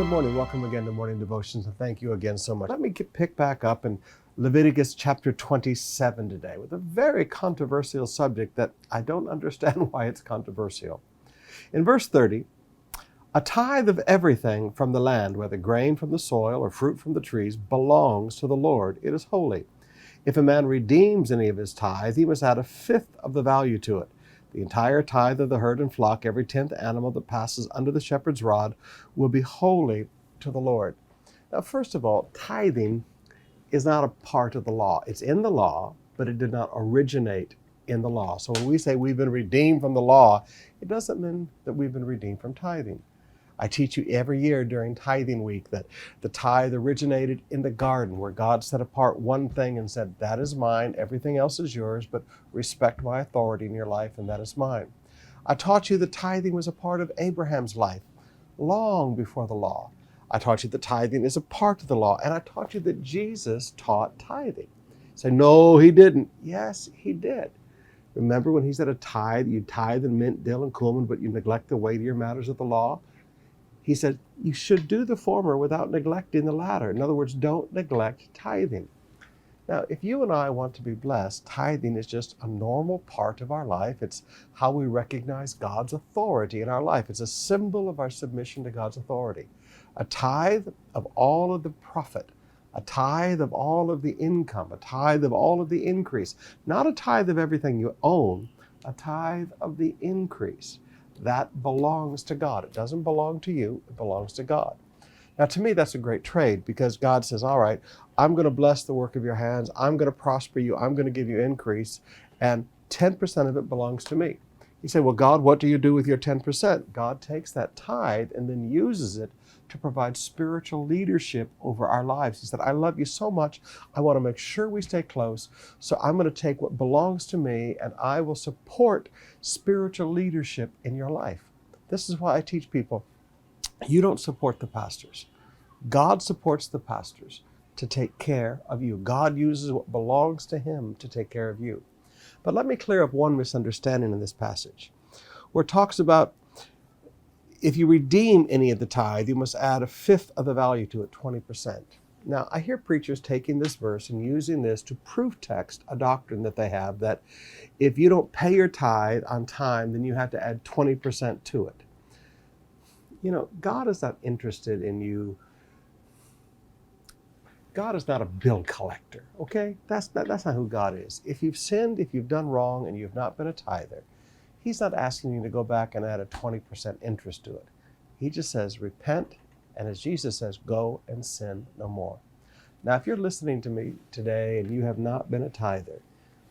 good morning. Welcome again to Morning Devotions, and thank you again so much. Let me pick back up in Leviticus chapter 27 today with a very controversial subject that I don't understand why it's controversial. In verse 30, a tithe of everything from the land, whether grain from the soil or fruit from the trees, belongs to the Lord. It is holy. If a man redeems any of his tithe, he must add a fifth of the value to it. The entire tithe of the herd and flock, every 10th animal that passes under the shepherd's rod, will be holy to the Lord. Now, first of all, tithing is not a part of the law. It's in the law, but it did not originate in the law. So when we say we've been redeemed from the law, it doesn't mean that we've been redeemed from tithing. I teach you every year during tithing week that the tithe originated in the garden, where God set apart one thing and said, that is mine, everything else is yours, but respect my authority in your life, and that is mine. I taught you that tithing was a part of Abraham's life long before the law. I taught you that tithing is a part of the law, and I taught you that Jesus taught tithing. You say, no, he didn't. Yes, he did. Remember when he said a tithe, you tithe in mint, dill, and cumin, but you neglect the weightier matters of the law? He said, you should do the former without neglecting the latter. In other words, don't neglect tithing. Now, if you and I want to be blessed, tithing is just a normal part of our life. It's how we recognize God's authority in our life. It's a symbol of our submission to God's authority. A tithe of all of the profit, a tithe of all of the income, a tithe of all of the increase, not a tithe of everything you own, a tithe of the increase. That belongs to God. It doesn't belong to you. It belongs to God. Now, to me, that's a great trade, because God says, all right, I'm going to bless the work of your hands. I'm going to prosper you. I'm going to give you increase. And 10% of it belongs to me. You say, well, God, what do you do with your 10%? God takes that tithe and then uses it to provide spiritual leadership over our lives. He said, I love you so much. I want to make sure we stay close. So I'm going to take what belongs to me and I will support spiritual leadership in your life. This is why I teach people, you don't support the pastors. God supports the pastors to take care of you. God uses what belongs to him to take care of you. But let me clear up one misunderstanding in this passage, where it talks about if you redeem any of the tithe, you must add a fifth of the value to it, 20%. Now, I hear preachers taking this verse and using this to proof text a doctrine that they have, that if you don't pay your tithe on time, then you have to add 20% to it. You know, God is not interested in you. God is not a bill collector, okay? That's not who God is. If you've sinned, if you've done wrong, and you've not been a tither, he's not asking you to go back and add a 20% interest to it. He just says, repent, and as Jesus says, go and sin no more. Now, if you're listening to me today and you have not been a tither,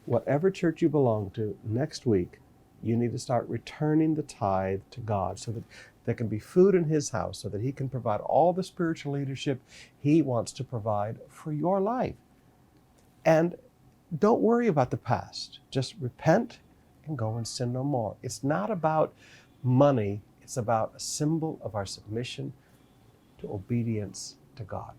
whatever church you belong to, next week, you need to start returning the tithe to God so that there can be food in his house, so that he can provide all the spiritual leadership he wants to provide for your life. And don't worry about the past. Just repent and go and sin no more. It's not about money. It's about a symbol of our submission to obedience to God.